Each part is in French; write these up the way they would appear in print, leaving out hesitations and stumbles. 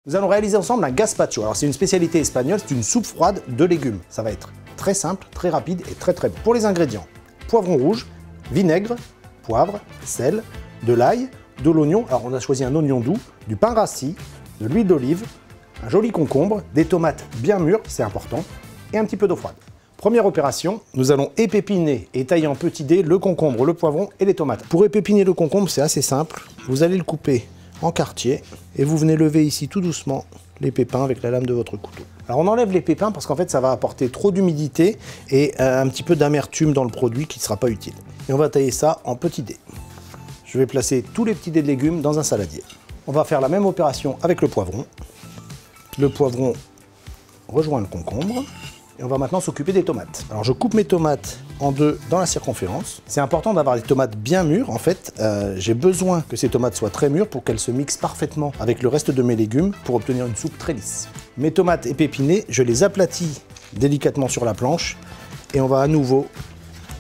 Nous allons réaliser ensemble un gazpacho. Alors c'est une spécialité espagnole, c'est une soupe froide de légumes. Ça va être très simple, très rapide et très bon. Pour les ingrédients, poivron rouge, vinaigre, poivre, sel, de l'ail, de l'oignon. Alors on a choisi un oignon doux, du pain rassis, de l'huile d'olive, un joli concombre, des tomates bien mûres, c'est important, et un petit peu d'eau froide. Première opération, nous allons épépiner et tailler en petits dés le concombre, le poivron et les tomates. Pour épépiner le concombre, c'est assez simple. Vous allez le couper en quartier et vous venez lever ici tout doucement les pépins avec la lame de votre couteau. Alors on enlève les pépins parce qu'en fait ça va apporter trop d'humidité et un petit peu d'amertume dans le produit qui ne sera pas utile. Et on va tailler ça en petits dés. Je vais placer tous les petits dés de légumes dans un saladier. On va faire la même opération avec le poivron. Le poivron rejoint le concombre. Et on va maintenant s'occuper des tomates. Alors je coupe mes tomates en deux dans la circonférence. C'est important d'avoir des tomates bien mûres. En fait, j'ai besoin que ces tomates soient très mûres pour qu'elles se mixent parfaitement avec le reste de mes légumes pour obtenir une soupe très lisse. Mes tomates épépinées, je les aplatis délicatement sur la planche et on va à nouveau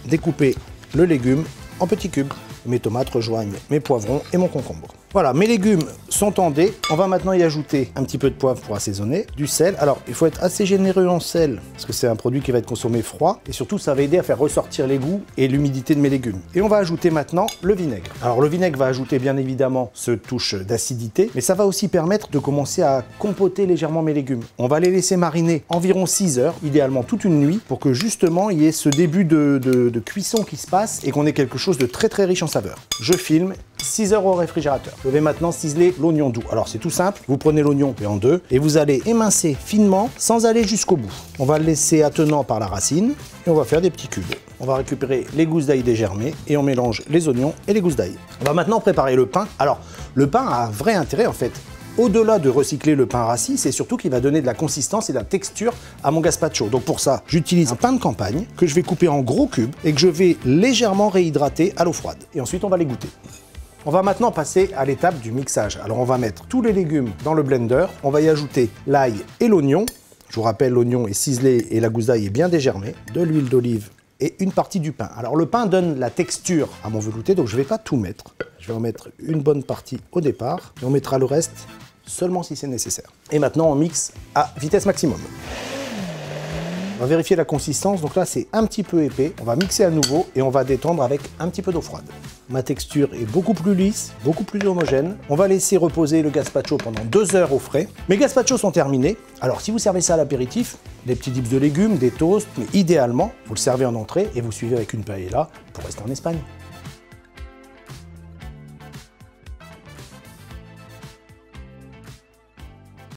découper le légume en petits cubes. Mes tomates rejoignent mes poivrons et mon concombre. Voilà, mes légumes sont en dés. On va maintenant y ajouter un petit peu de poivre pour assaisonner, du sel. Alors, il faut être assez généreux en sel, parce que c'est un produit qui va être consommé froid. Et surtout, ça va aider à faire ressortir les goûts et l'humidité de mes légumes. Et on va ajouter maintenant le vinaigre. Alors, le vinaigre va ajouter bien évidemment ce touche d'acidité, mais ça va aussi permettre de commencer à compoter légèrement mes légumes. On va les laisser mariner environ 6 heures, idéalement toute une nuit, pour que justement il y ait ce début de cuisson qui se passe et qu'on ait quelque chose de très riche en saveur. Je filme. 6 heures au réfrigérateur. Je vais maintenant ciseler l'oignon doux. Alors c'est tout simple, vous prenez l'oignon en deux et vous allez émincer finement sans aller jusqu'au bout. On va le laisser attenant par la racine et on va faire des petits cubes. On va récupérer les gousses d'ail dégermées et on mélange les oignons et les gousses d'ail. On va maintenant préparer le pain. Alors le pain a un vrai intérêt en fait. Au-delà de recycler le pain rassis, c'est surtout qu'il va donner de la consistance et de la texture à mon gazpacho. Donc pour ça, j'utilise un pain de campagne que je vais couper en gros cubes et que je vais légèrement réhydrater à l'eau froide. Et ensuite on va les goûter. On va maintenant passer à l'étape du mixage. Alors on va mettre tous les légumes dans le blender, on va y ajouter l'ail et l'oignon. Je vous rappelle, l'oignon est ciselé et la gousse d'ail est bien dégermée, de l'huile d'olive et une partie du pain. Alors le pain donne la texture à mon velouté, donc je ne vais pas tout mettre. Je vais en mettre une bonne partie au départ et on mettra le reste seulement si c'est nécessaire. Et maintenant on mixe à vitesse maximum. On va vérifier la consistance, donc là c'est un petit peu épais. On va mixer à nouveau et on va détendre avec un petit peu d'eau froide. Ma texture est beaucoup plus lisse, beaucoup plus homogène. On va laisser reposer le gazpacho pendant 2 heures au frais. Mes gazpachos sont terminés. Alors si vous servez ça à l'apéritif, des petits dips de légumes, des toasts, mais idéalement, vous le servez en entrée et vous suivez avec une paella pour rester en Espagne.